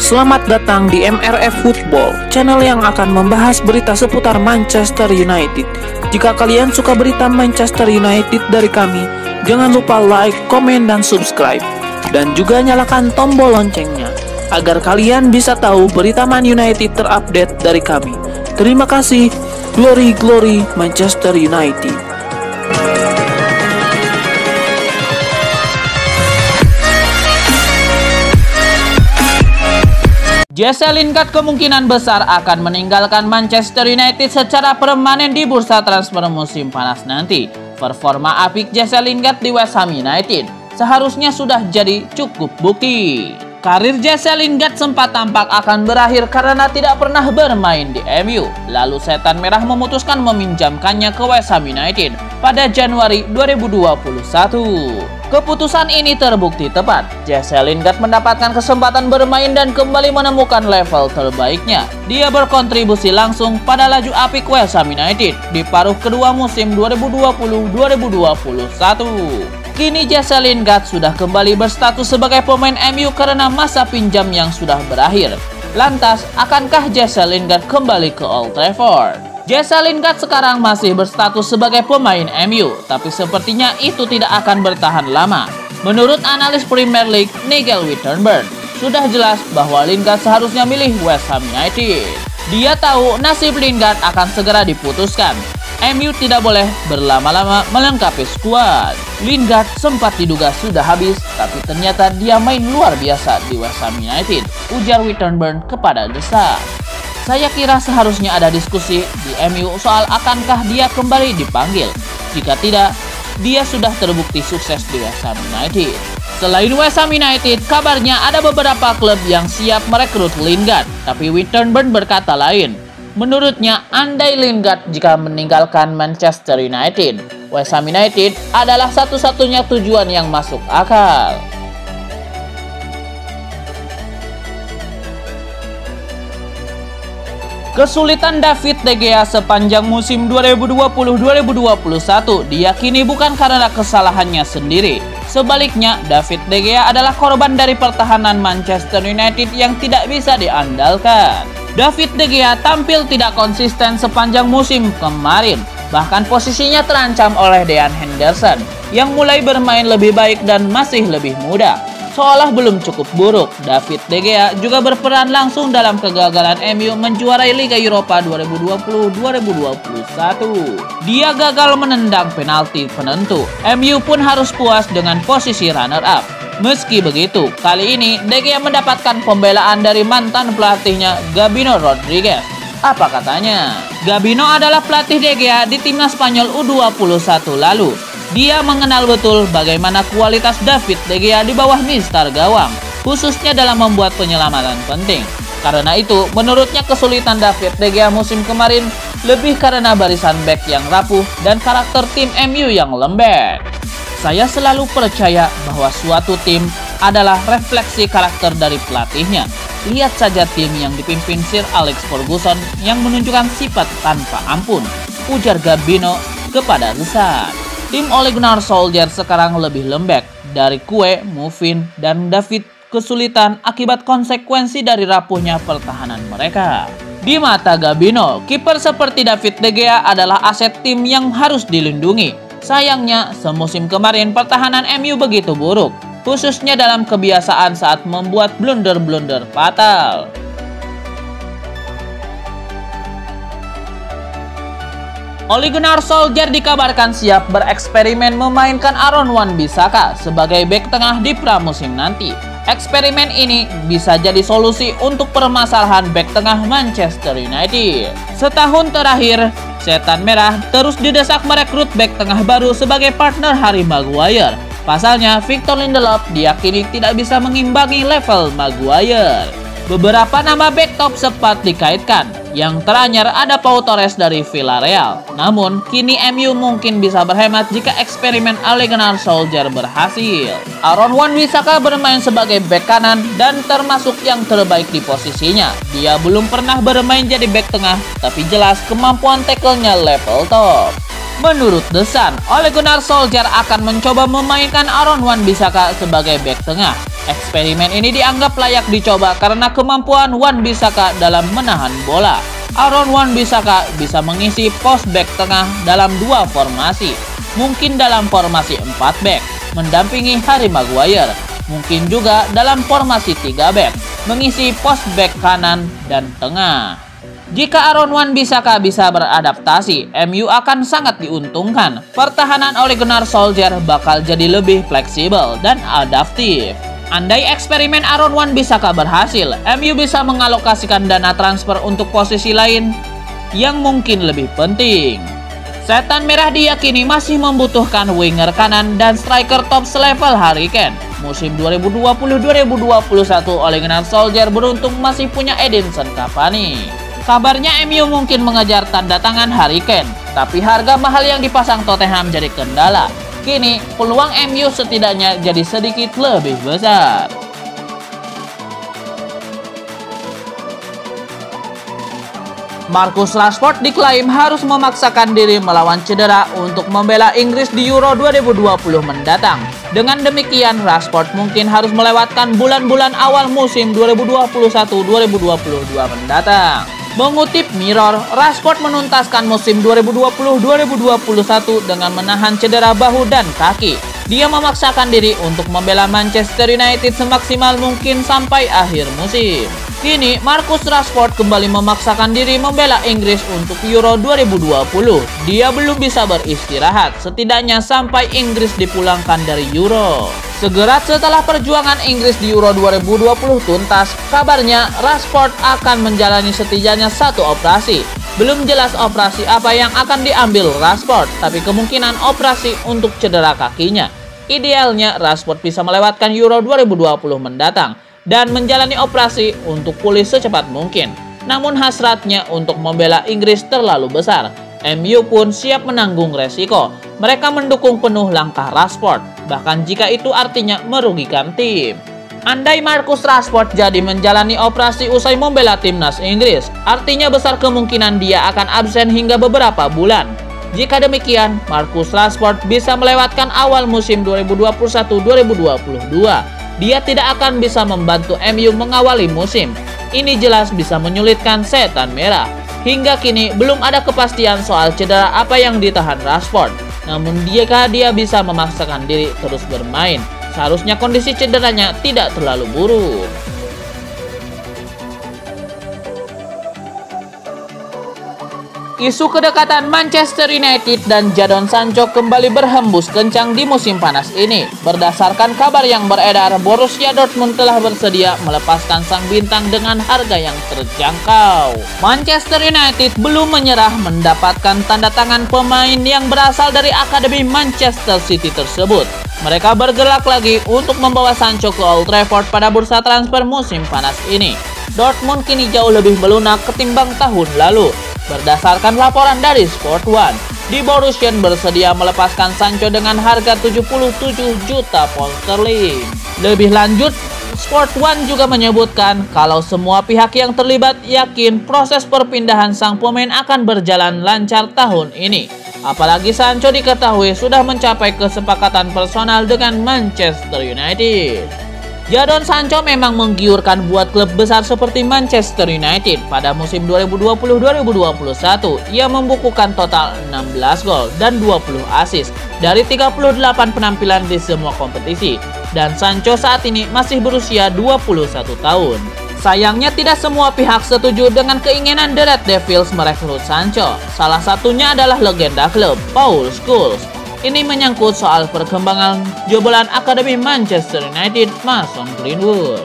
Selamat datang di MRF Football, channel yang akan membahas berita seputar Manchester United. Jika kalian suka berita Manchester United dari kami, jangan lupa like, komen, dan subscribe. Dan juga nyalakan tombol loncengnya, agar kalian bisa tahu berita Man United terupdate dari kami. Terima kasih. Glory, glory Manchester United. Jesse Lingard kemungkinan besar akan meninggalkan Manchester United secara permanen di bursa transfer musim panas nanti. Performa apik Jesse Lingard di West Ham United seharusnya sudah jadi cukup bukti. Karir Jesse Lingard sempat tampak akan berakhir karena tidak pernah bermain di MU. Lalu Setan Merah memutuskan meminjamkannya ke West Ham United pada Januari 2021. Keputusan ini terbukti tepat. Jesse Lingard mendapatkan kesempatan bermain dan kembali menemukan level terbaiknya. Dia berkontribusi langsung pada laju apik West Ham United di paruh kedua musim 2020-2021. Kini Jesse Lingard sudah kembali berstatus sebagai pemain MU karena masa pinjam yang sudah berakhir. Lantas, akankah Jesse Lingard kembali ke Old Trafford? Jesse Lingard sekarang masih berstatus sebagai pemain MU, tapi sepertinya itu tidak akan bertahan lama. Menurut analis Premier League Nigel Whittenburn, sudah jelas bahwa Lingard seharusnya milih West Ham United. Dia tahu nasib Lingard akan segera diputuskan. MU tidak boleh berlama-lama melengkapi skuad. Lingard sempat diduga sudah habis, tapi ternyata dia main luar biasa di West Ham United, ujar Whittenburn kepada The Sun. Saya kira seharusnya ada diskusi di MU soal akankah dia kembali dipanggil. Jika tidak, dia sudah terbukti sukses di West Ham United. Selain West Ham United, kabarnya ada beberapa klub yang siap merekrut Lingard, tapi Whittenburn berkata lain. Menurutnya, andai Lingard jika meninggalkan Manchester United, West Ham United adalah satu-satunya tujuan yang masuk akal. Kesulitan David De Gea sepanjang musim 2020-2021 diyakini bukan karena kesalahannya sendiri. Sebaliknya, David De Gea adalah korban dari pertahanan Manchester United yang tidak bisa diandalkan. David De Gea tampil tidak konsisten sepanjang musim kemarin. Bahkan posisinya terancam oleh Dean Henderson yang mulai bermain lebih baik dan masih lebih muda. Seolah belum cukup buruk, David De Gea juga berperan langsung dalam kegagalan MU menjuarai Liga Eropa 2020-2021. Dia gagal menendang penalti penentu. MU pun harus puas dengan posisi runner-up. Meski begitu, kali ini De Gea mendapatkan pembelaan dari mantan pelatihnya Gabino Rodriguez. Apa katanya? Gabino adalah pelatih De Gea di timnas Spanyol U21 lalu. Dia mengenal betul bagaimana kualitas David De Gea di bawah mistar gawang, khususnya dalam membuat penyelamatan penting. Karena itu, menurutnya kesulitan David De Gea musim kemarin lebih karena barisan bek yang rapuh dan karakter tim MU yang lembek. Saya selalu percaya bahwa suatu tim adalah refleksi karakter dari pelatihnya. Lihat saja tim yang dipimpin Sir Alex Ferguson yang menunjukkan sifat tanpa ampun, ujar Gabino kepada The Sun. Tim Ole Gunnar Solskjaer sekarang lebih lembek dari kue, muffin, dan David kesulitan akibat konsekuensi dari rapuhnya pertahanan mereka. Di mata Gabino, kiper seperti David De Gea adalah aset tim yang harus dilindungi. Sayangnya, semusim kemarin pertahanan MU begitu buruk, khususnya dalam kebiasaan saat membuat blunder-blunder fatal. Ole Gunnar Solskjaer dikabarkan siap bereksperimen memainkan Aaron Wan-Bissaka sebagai bek tengah di pramusim nanti. Eksperimen ini bisa jadi solusi untuk permasalahan bek tengah Manchester United. Setahun terakhir, Setan Merah terus didesak merekrut bek tengah baru sebagai partner Harry Maguire. Pasalnya, Victor Lindelof diyakini tidak bisa mengimbangi level Maguire. Beberapa nama bek top sempat dikaitkan. Yang teranyar ada Pau Torres dari Villarreal. Namun, kini MU mungkin bisa berhemat jika eksperimen Ole Gunnar Solskjaer berhasil. Aaron Wan-Bissaka bermain sebagai bek kanan dan termasuk yang terbaik di posisinya. Dia belum pernah bermain jadi bek tengah, tapi jelas kemampuan tackle-nya level top. Menurut The Sun, Ole Gunnar Solskjaer akan mencoba memainkan Aaron Wan-Bissaka sebagai bek tengah. Eksperimen ini dianggap layak dicoba karena kemampuan Wan-Bissaka dalam menahan bola. Aaron Wan-Bissaka bisa mengisi pos back tengah dalam dua formasi. Mungkin dalam formasi 4 back, mendampingi Harry Maguire. Mungkin juga dalam formasi 3 back, mengisi pos back kanan dan tengah. Jika Aaron Wan-Bissaka bisa beradaptasi, MU akan sangat diuntungkan. Pertahanan Ole Gunnar Solskjaer bakal jadi lebih fleksibel dan adaptif. Andai eksperimen Aaron Wan-Bissaka berhasil, MU bisa mengalokasikan dana transfer untuk posisi lain yang mungkin lebih penting. Setan Merah diyakini masih membutuhkan winger kanan dan striker top selevel Harry Kane. Musim 2020-2021 Ole Gunnar Solskjaer beruntung masih punya Edinson Cavani. Kabarnya MU mungkin mengejar tanda tangan Harry Kane, tapi harga mahal yang dipasang Tottenham jadi kendala. Kini, peluang MU setidaknya jadi sedikit lebih besar. Marcus Rashford diklaim harus memaksakan diri melawan cedera untuk membela Inggris di Euro 2020 mendatang. Dengan demikian, Rashford mungkin harus melewatkan bulan-bulan awal musim 2021-2022 mendatang. Mengutip Mirror, Rashford menuntaskan musim 2020-2021 dengan menahan cedera bahu dan kaki. Dia memaksakan diri untuk membela Manchester United semaksimal mungkin sampai akhir musim. Kini, Marcus Rashford kembali memaksakan diri membela Inggris untuk Euro 2020. Dia belum bisa beristirahat, setidaknya sampai Inggris dipulangkan dari Euro. Segera setelah perjuangan Inggris di Euro 2020 tuntas, kabarnya Rashford akan menjalani setidaknya 1 operasi. Belum jelas operasi apa yang akan diambil Rashford, tapi kemungkinan operasi untuk cedera kakinya. Idealnya Rashford bisa melewatkan Euro 2020 mendatang dan menjalani operasi untuk pulih secepat mungkin. Namun hasratnya untuk membela Inggris terlalu besar. MU pun siap menanggung resiko. Mereka mendukung penuh langkah Rashford, bahkan jika itu artinya merugikan tim. Andai Marcus Rashford jadi menjalani operasi usai membela timnas Inggris, artinya besar kemungkinan dia akan absen hingga beberapa bulan. Jika demikian, Marcus Rashford bisa melewatkan awal musim 2021-2022. Dia tidak akan bisa membantu MU mengawali musim. Ini jelas bisa menyulitkan Setan Merah. Hingga kini belum ada kepastian soal cedera apa yang ditahan Rashford. Namun jika dia bisa memaksakan diri terus bermain, seharusnya kondisi cederanya tidak terlalu buruk. Isu kedekatan Manchester United dan Jadon Sancho kembali berhembus kencang di musim panas ini. Berdasarkan kabar yang beredar, Borussia Dortmund telah bersedia melepaskan sang bintang dengan harga yang terjangkau. Manchester United belum menyerah mendapatkan tanda tangan pemain yang berasal dari akademi Manchester City tersebut. Mereka bergerak lagi untuk membawa Sancho ke Old Trafford pada bursa transfer musim panas ini. Dortmund kini jauh lebih melunak ketimbang tahun lalu. Berdasarkan laporan dari Sport One, Die Borussia bersedia melepaskan Sancho dengan harga 77 juta pound sterling. Lebih lanjut, Sport One juga menyebutkan kalau semua pihak yang terlibat yakin proses perpindahan sang pemain akan berjalan lancar tahun ini. Apalagi Sancho diketahui sudah mencapai kesepakatan personal dengan Manchester United. Jadon Sancho memang menggiurkan buat klub besar seperti Manchester United. Pada musim 2020-2021, ia membukukan total 16 gol dan 20 assist dari 38 penampilan di semua kompetisi. Dan Sancho saat ini masih berusia 21 tahun. Sayangnya tidak semua pihak setuju dengan keinginan The Red Devils merekrut Sancho. Salah satunya adalah legenda klub, Paul Scholes. Ini menyangkut soal perkembangan jebolan Akademi Manchester United, Mason Greenwood.